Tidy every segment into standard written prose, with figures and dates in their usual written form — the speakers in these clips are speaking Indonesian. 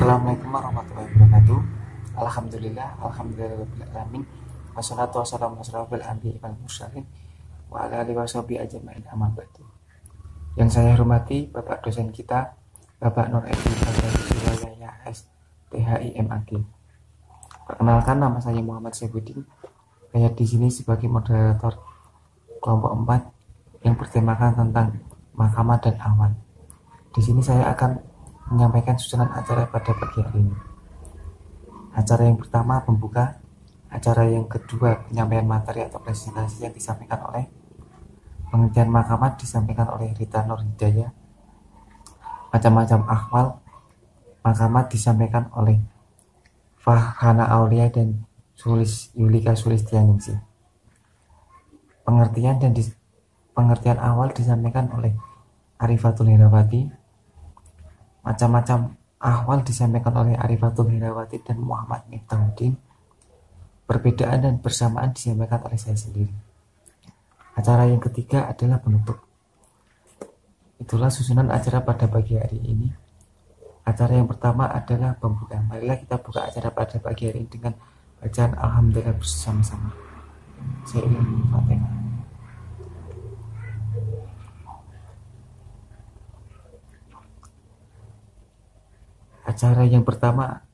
Assalamualaikum warahmatullahi wabarakatuh. Alhamdulillahirabbil Wassalatu wassalamu ala asyrofil anbiya'i wal mursalin wa ala alihi washabihi ajmain amma ba'du. Yang saya hormati Bapak dosen kita, Bapak Nur Edi Suraya STHIMAG. Perkenalkan, nama saya Muhammad Saifuddin. Saya di sini sebagai moderator kelompok 4 yang bertemakan tentang mahkamah dan awan. Di sini saya akan menyampaikan susunan acara pada pagi hari ini. Acara yang pertama pembuka, acara yang kedua penyampaian materi atau presentasi yang disampaikan oleh pengertian mahkamah disampaikan oleh Rita Nur Hidayah. Macam-macam akhwal mahkamah disampaikan oleh Farhana Aulia dan Yulika Sulistianingsih. Pengertian awal disampaikan oleh Arifatul Herawati. Macam-macam ahwal disampaikan oleh Arifatul Herawati dan Muhammad Miftahudin. Perbedaan dan persamaan disampaikan oleh saya sendiri. Acara yang ketiga adalah penutup. Itulah susunan acara pada pagi hari ini. Acara yang pertama adalah pembuka. Marilah kita buka acara pada pagi hari ini dengan bacaan Alhamdulillah bersama-sama. Saya ingin Fatihah. Acara yang pertama.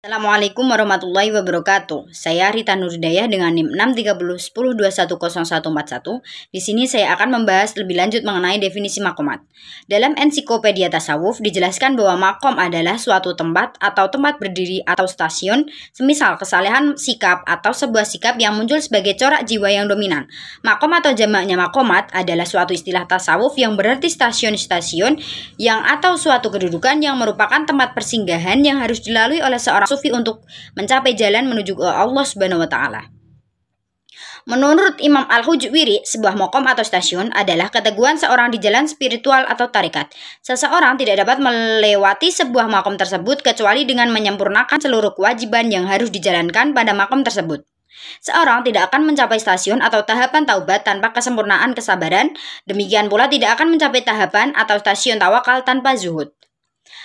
Assalamualaikum warahmatullahi wabarakatuh. Saya Rita Nur Hidayah dengan NIM 63010210141. Di sini saya akan membahas lebih lanjut mengenai definisi maqamat. Dalam ensiklopedia tasawuf dijelaskan bahwa maqam adalah suatu tempat atau tempat berdiri atau stasiun, semisal kesalehan sikap atau sebuah sikap yang muncul sebagai corak jiwa yang dominan. Maqam atau jamaknya maqamat adalah suatu istilah tasawuf yang berarti stasiun-stasiun yang atau suatu kedudukan yang merupakan tempat persinggahan yang harus dilalui oleh seorang sufi untuk mencapai jalan menuju ke Allah Subhanahu wa taala. Menurut Imam Al-Hujwiri, sebuah maqam atau stasiun adalah keteguhan seorang di jalan spiritual atau tarikat. Seseorang tidak dapat melewati sebuah maqam tersebut kecuali dengan menyempurnakan seluruh kewajiban yang harus dijalankan pada maqam tersebut. Seorang tidak akan mencapai stasiun atau tahapan taubat tanpa kesempurnaan kesabaran, demikian pula tidak akan mencapai tahapan atau stasiun tawakal tanpa zuhud.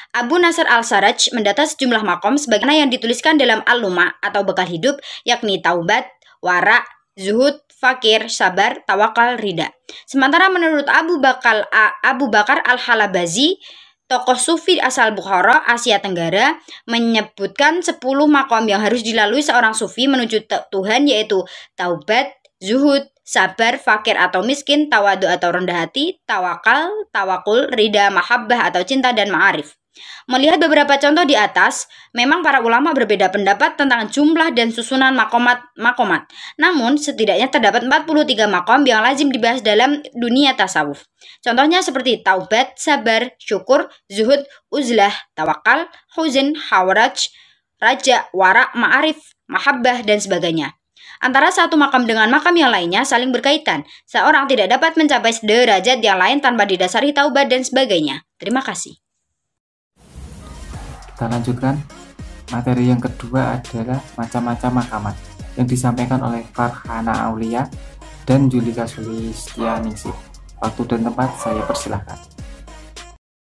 Abu Nasr al-Sarraj mendata sejumlah maqam sebagaimana yang dituliskan dalam Al-Luma atau bekal hidup, yakni taubat, wara, zuhud, fakir, sabar, tawakal, rida. Sementara menurut Abu Bakar al-Halabazi, tokoh sufi asal Bukhara, Asia Tenggara, menyebutkan 10 maqam yang harus dilalui seorang sufi menuju Tuhan, yaitu taubat, zuhud, sabar, fakir atau miskin, tawadu atau rendah hati, tawakal, tawakul, rida, mahabbah atau cinta, dan ma'arif. Melihat beberapa contoh di atas, memang para ulama berbeda pendapat tentang jumlah dan susunan maqamat. Namun, setidaknya terdapat 43 maqam yang lazim dibahas dalam dunia tasawuf. Contohnya seperti taubat, sabar, syukur, zuhud, uzlah, tawakal, huzn, hawaraj, raja, wara, ma'arif, mahabbah, dan sebagainya. Antara satu makam dengan makam yang lainnya saling berkaitan. Seorang tidak dapat mencapai derajat yang lain tanpa didasari taubat dan sebagainya. Terima kasih. Kita lanjutkan. Materi yang kedua adalah macam-macam maqamat yang disampaikan oleh Farhana Aulia dan Yulika Sulistianingsih. Waktu dan tempat saya persilahkan.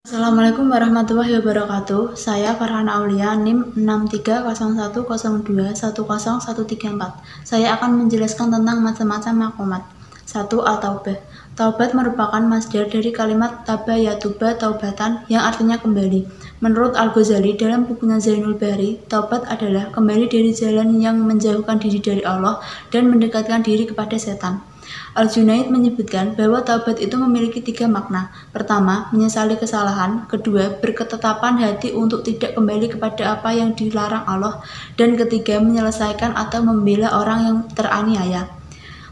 Assalamualaikum warahmatullahi wabarakatuh. Saya Farhana Aulia, NIM 6300102101134. Saya akan menjelaskan tentang macam-macam maqamat. 1. Al-Taubah. Taubat merupakan masdar dari kalimat taba yatuba taubatan yang artinya kembali. Menurut Al-Ghazali dalam bukunya Zainul Bahri, taubat adalah kembali dari jalan yang menjauhkan diri dari Allah dan mendekatkan diri kepada setan. Al-Junaid menyebutkan bahwa taubat itu memiliki 3 makna. Pertama, menyesali kesalahan. Kedua, berketetapan hati untuk tidak kembali kepada apa yang dilarang Allah. Dan ketiga, menyelesaikan atau membela orang yang teraniaya.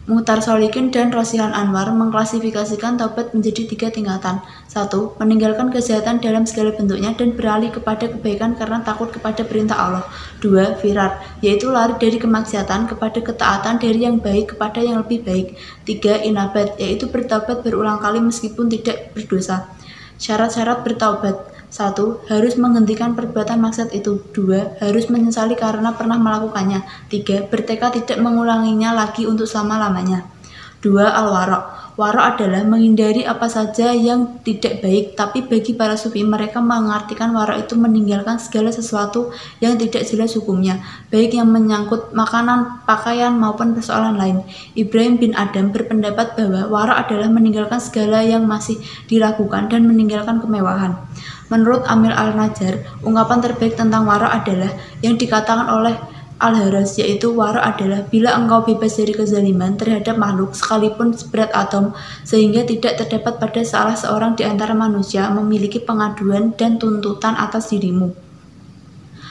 Muhtar Sholikin dan Rosihan Anwar mengklasifikasikan taubat menjadi 3 tingkatan. 1. Meninggalkan kejahatan dalam segala bentuknya dan beralih kepada kebaikan karena takut kepada perintah Allah. 2. Firar, yaitu lari dari kemaksiatan kepada ketaatan dari yang baik kepada yang lebih baik. 3. Inabat, yaitu bertaubat berulang kali meskipun tidak berdosa. Syarat-syarat bertaubat. 1. Harus menghentikan perbuatan maksiat itu. 2. Harus menyesali karena pernah melakukannya. 3. Bertekad tidak mengulanginya lagi untuk selama-lamanya. 2. Al-Wara'. wara adalah menghindari apa saja yang tidak baik, tapi bagi para sufi mereka mengartikan wara itu meninggalkan segala sesuatu yang tidak jelas hukumnya, baik yang menyangkut makanan, pakaian, maupun persoalan lain. Ibrahim bin Adam berpendapat bahwa wara adalah meninggalkan segala yang masih diragukan dan meninggalkan kemewahan. Menurut Amil Al-Najjar, ungkapan terbaik tentang wara adalah yang dikatakan oleh Al-Haras, yaitu wara adalah bila engkau bebas dari kezaliman terhadap makhluk sekalipun seberat atom, sehingga tidak terdapat pada salah seorang di antara manusia memiliki pengaduan dan tuntutan atas dirimu.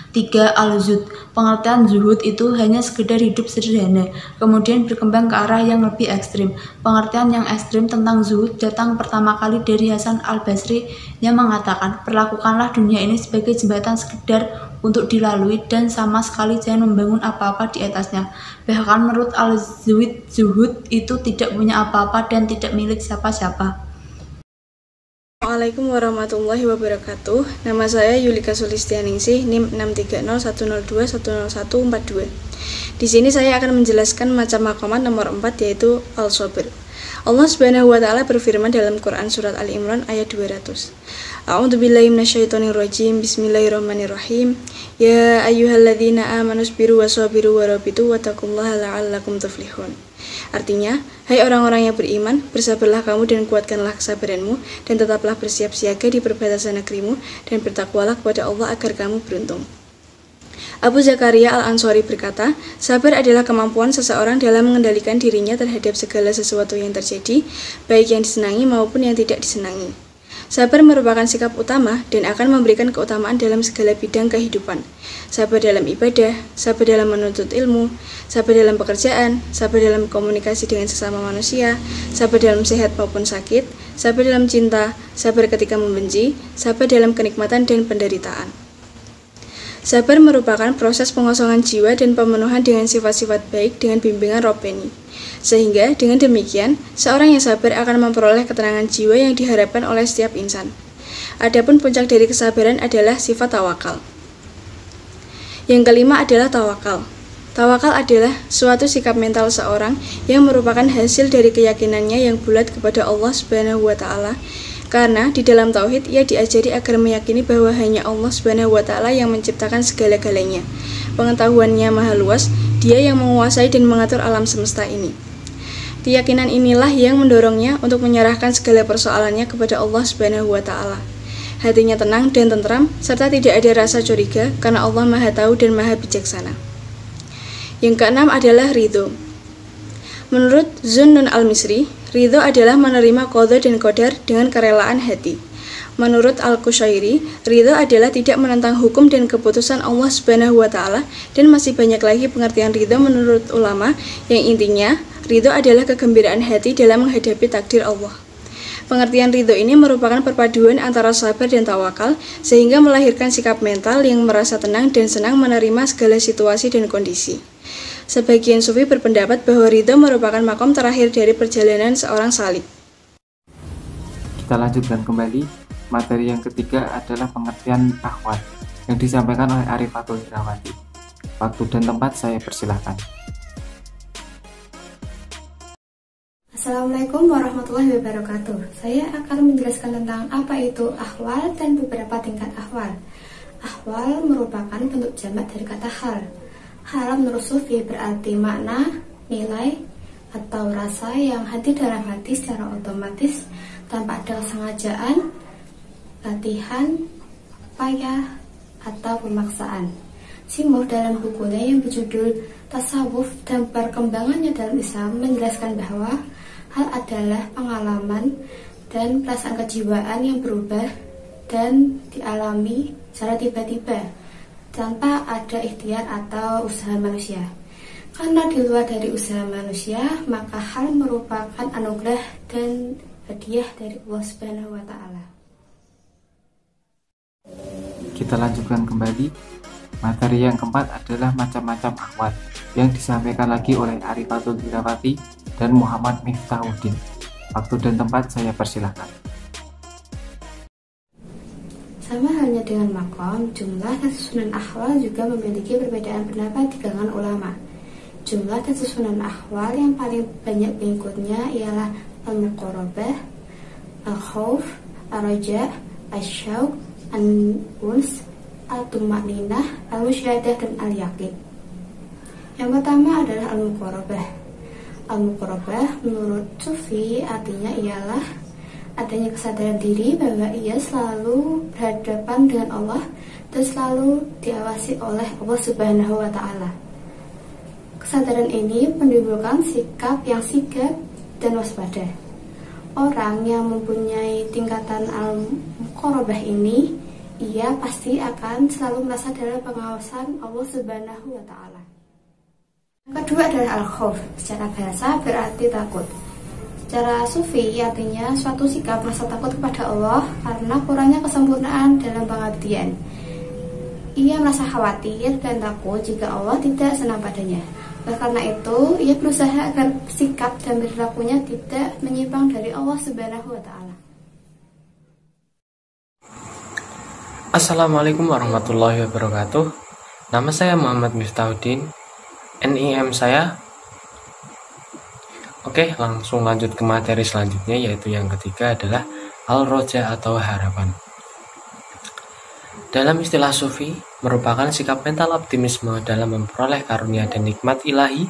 3. Al-Zuhd. Pengertian zuhud itu hanya sekedar hidup sederhana, kemudian berkembang ke arah yang lebih ekstrim. Pengertian yang ekstrim tentang zuhud datang pertama kali dari Hasan Al-Basri yang mengatakan, perlakukanlah dunia ini sebagai jembatan sekedar untuk dilalui dan sama sekali jangan membangun apa-apa di atasnya. Bahkan menurut Al-Zuhd, zuhud itu tidak punya apa-apa dan tidak milik siapa-siapa. Assalamualaikum warahmatullahi wabarakatuh. Nama saya Yulika Sulistianingsih, NIM 63010210142. Di sini saya akan menjelaskan macam maqamat nomor 4, yaitu al-sabr. Allah Subhanahu wa taala berfirman dalam Quran surat Ali Imran ayat 200. A'udzubillahi minasyaitonirrajim. Bismillahirrahmanirrahim. Ya ayyuhalladzina amanu sabiru wasabiru warabitu wattaqullaha la'allakum tuflihun. Artinya, hai orang-orang yang beriman, bersabarlah kamu dan kuatkanlah kesabaranmu, dan tetaplah bersiap siaga di perbatasan negerimu, dan bertakwalah kepada Allah agar kamu beruntung. Abu Zakaria Al-Ansori berkata, sabar adalah kemampuan seseorang dalam mengendalikan dirinya terhadap segala sesuatu yang terjadi, baik yang disenangi maupun yang tidak disenangi. Sabar merupakan sikap utama dan akan memberikan keutamaan dalam segala bidang kehidupan. Sabar dalam ibadah, sabar dalam menuntut ilmu, sabar dalam pekerjaan, sabar dalam komunikasi dengan sesama manusia, sabar dalam sehat maupun sakit, sabar dalam cinta, sabar ketika membenci, sabar dalam kenikmatan dan penderitaan. Sabar merupakan proses pengosongan jiwa dan pemenuhan dengan sifat-sifat baik dengan bimbingan Rabbani. Sehingga dengan demikian, seorang yang sabar akan memperoleh ketenangan jiwa yang diharapkan oleh setiap insan. Adapun puncak dari kesabaran adalah sifat tawakal. Yang kelima adalah tawakal. Tawakal adalah suatu sikap mental seorang yang merupakan hasil dari keyakinannya yang bulat kepada Allah Subhanahu wa taala. Karena di dalam tauhid ia diajari agar meyakini bahwa hanya Allah Subhanahu wa taala yang menciptakan segala-galanya. Pengetahuannya maha luas, Dia yang menguasai dan mengatur alam semesta ini. Keyakinan inilah yang mendorongnya untuk menyerahkan segala persoalannya kepada Allah Subhanahu wa taala. Hatinya tenang dan tentram serta tidak ada rasa curiga karena Allah Maha Tahu dan Maha Bijaksana. Yang keenam adalah ridho. Menurut Zunnun Al-Misri, ridho adalah menerima qadha dan qadar dengan kerelaan hati. Menurut Al-Qushairi, ridho adalah tidak menentang hukum dan keputusan Allah Subhanahu wa taala, dan masih banyak lagi pengertian ridho menurut ulama yang intinya ridho adalah kegembiraan hati dalam menghadapi takdir Allah. Pengertian ridho ini merupakan perpaduan antara sabar dan tawakal sehingga melahirkan sikap mental yang merasa tenang dan senang menerima segala situasi dan kondisi. Sebagian sufi berpendapat bahwa ridho merupakan makom terakhir dari perjalanan seorang salik. Kita lanjutkan kembali. Materi yang ketiga adalah pengertian akhwat yang disampaikan oleh Arifatul Hirawati. Waktu dan tempat saya persilahkan. Assalamualaikum warahmatullahi wabarakatuh. Saya akan menjelaskan tentang apa itu ahwal dan beberapa tingkat ahwal. Ahwal merupakan bentuk jamak dari kata hal. Hal menurut sufi berarti makna, nilai, atau rasa yang hadir dalam hati secara otomatis tanpa ada kesengajaan, latihan, payah, atau pemaksaan. Simur dalam bukunya yang berjudul Tasawuf dan Perkembangannya dalam Islam menjelaskan bahwa hal adalah pengalaman dan perasaan kejiwaan yang berubah dan dialami secara tiba-tiba tanpa ada ikhtiar atau usaha manusia. Karena di luar dari usaha manusia, maka hal merupakan anugerah dan hadiah dari Allah Subhanahu wa taala. Kita lanjutkan kembali. Materi yang keempat adalah macam-macam akhwat yang disampaikan lagi oleh Arifatul Hirawati dan Muhammad Miftahuddin. Waktu dan tempat saya persilahkan. Sama halnya dengan makom, jumlah dan susunan ahwal juga memiliki perbedaan pendapat di kalangan ulama. Jumlah dan susunan ahwal yang paling banyak pengikutnya ialah al-muqarabah, al-khauf, ar-raja, al-syauq, al-uns, al-tumaninah, al-musyahadah, dan al-yaqin. Yang pertama adalah al-muqarabah. Al-muqarabah menurut Sufi artinya ialah adanya kesadaran diri bahwa ia selalu berhadapan dengan Allah dan selalu diawasi oleh Allah Subhanahu wa Ta'ala. Kesadaran ini menimbulkan sikap yang sigap dan waspada. Orang yang mempunyai tingkatan al-muqarabah ini, ia pasti akan selalu merasa dalam pengawasan Allah Subhanahu wa Ta'ala. Yang kedua adalah al-khauf. Secara bahasa berarti takut. Secara Sufi artinya suatu sikap merasa takut kepada Allah karena kurangnya kesempurnaan dalam pengabdian. Ia merasa khawatir dan takut jika Allah tidak senang padanya. Oleh karena itu, ia berusaha agar sikap dan perilakunya tidak menyimpang dari Allah Subhanahu wa Ta'ala. Assalamualaikum warahmatullahi wabarakatuh. Nama saya Muhammad Miftahudin. NIM saya. Oke, langsung lanjut ke materi selanjutnya, yaitu yang ketiga adalah al-roja atau harapan. Dalam istilah Sufi, merupakan sikap mental optimisme dalam memperoleh karunia dan nikmat ilahi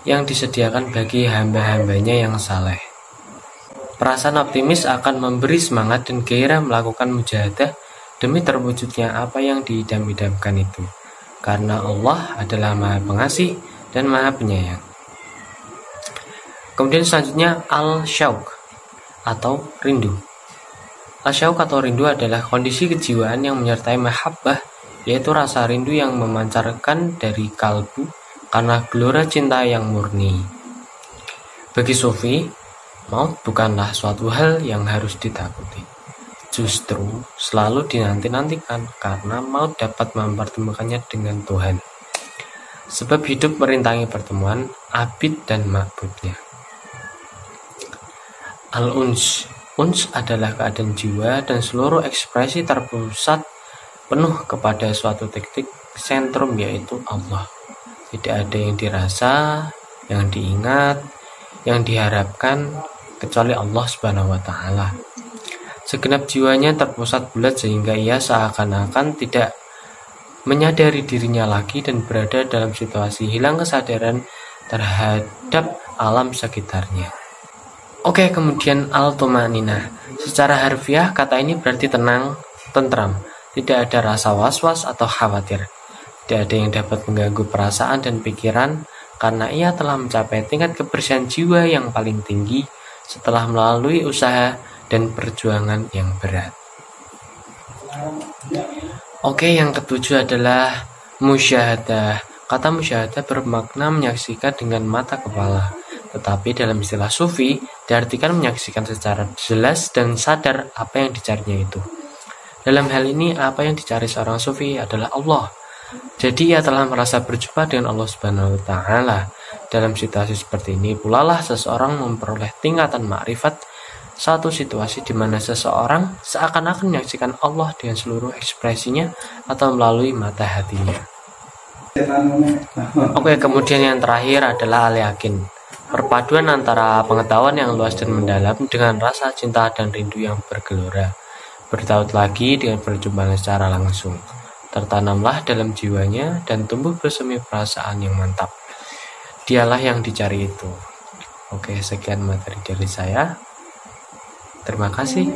yang disediakan bagi hamba-hambanya yang saleh. Perasaan optimis akan memberi semangat dan gairah melakukan mujahadah demi terwujudnya apa yang diidam-idamkan itu, karena Allah adalah Maha Pengasih dan Maha Penyayang. Kemudian selanjutnya al-syauq atau rindu. Al-syauq atau rindu adalah kondisi kejiwaan yang menyertai mahabbah, yaitu rasa rindu yang memancarkan dari kalbu karena gelora cinta yang murni. Bagi Sufi, maut bukanlah suatu hal yang harus ditakuti. Justru selalu dinanti-nantikan karena maut dapat mempertemukannya dengan Tuhan. Sebab hidup merintangi pertemuan abid dan ma'budnya. Al-uns. Uns adalah keadaan jiwa dan seluruh ekspresi terpusat penuh kepada suatu titik sentrum, yaitu Allah. Tidak ada yang dirasa, yang diingat, yang diharapkan kecuali Allah Subhanahu wa Ta'ala. Segenap jiwanya terpusat bulat sehingga ia seakan-akan tidak menyadari dirinya lagi dan berada dalam situasi hilang kesadaran terhadap alam sekitarnya. Oke, kemudian al-tumaninah. Secara harfiah kata ini berarti tenang, tentram, tidak ada rasa was-was atau khawatir. Tidak ada yang dapat mengganggu perasaan dan pikiran karena ia telah mencapai tingkat kebersihan jiwa yang paling tinggi setelah melalui usaha dan perjuangan yang berat. Oke, yang ketujuh adalah musyahadah. Kata musyahadah bermakna menyaksikan dengan mata kepala, tetapi dalam istilah Sufi diartikan menyaksikan secara jelas dan sadar apa yang dicarinya itu. Dalam hal ini, apa yang dicari seorang Sufi adalah Allah. Jadi ia telah merasa berjumpa dengan Allah Subhanahu wa Ta'ala. Dalam situasi seperti ini pula lah seseorang memperoleh tingkatan makrifat, satu situasi di mana seseorang seakan-akan menyaksikan Allah dengan seluruh ekspresinya atau melalui mata hatinya. Oke, kemudian yang terakhir adalah al-yakin. Perpaduan antara pengetahuan yang luas dan mendalam dengan rasa cinta dan rindu yang bergelora. Bertaut lagi dengan perjumpaan secara langsung. Tertanamlah dalam jiwanya dan tumbuh bersemi perasaan yang mantap. Dialah yang dicari itu. Oke, sekian materi dari saya. Terima kasih.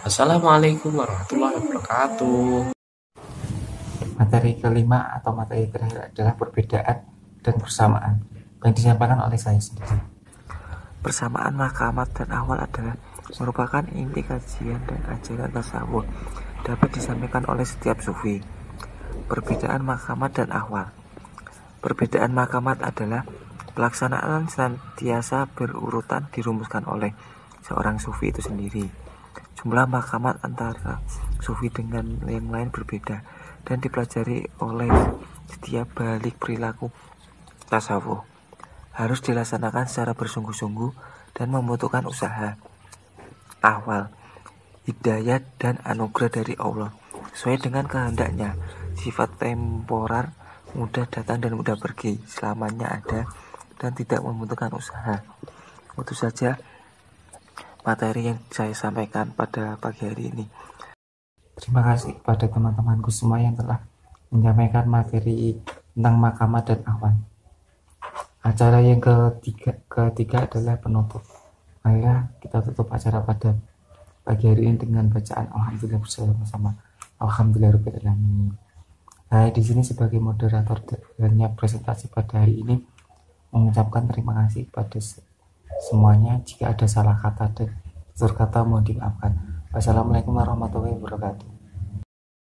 Assalamualaikum warahmatullahi wabarakatuh. Materi kelima atau materi terakhir adalah perbedaan dan persamaan yang disampaikan oleh saya sendiri. Persamaan maqamat dan ahwal adalah merupakan inti kajian dan ajaran tasawuf, dapat disampaikan oleh setiap sufi. Perbedaan maqamat dan ahwal. Perbedaan maqamat adalah pelaksanaan senantiasa berurutan dirumuskan oleh seorang sufi itu sendiri. Jumlah maqamat antara sufi dengan yang lain berbeda dan dipelajari oleh setiap balik perilaku tasawuf. Harus dilaksanakan secara bersungguh-sungguh dan membutuhkan usaha. Ahwal, hidayah dan anugerah dari Allah sesuai dengan kehendaknya. Sifat temporer, mudah datang dan mudah pergi, selamanya ada dan tidak membutuhkan usaha. Itu saja. materi yang saya sampaikan pada pagi hari ini. Terima kasih kepada teman-temanku semua yang telah menyampaikan materi tentang makamat dan awan. Acara yang ketiga adalah penutup. Akhirnya kita tutup acara pada pagi hari ini dengan bacaan Alhamdulillah bersama-sama. Alhamdulillahirabbil alamin. Saya di sini sebagai moderator dalamnya presentasi pada hari ini mengucapkan terima kasih kepada semuanya. Jika ada salah kata dan tutur kata mohon dimaafkan. Wassalamualaikum warahmatullahi wabarakatuh.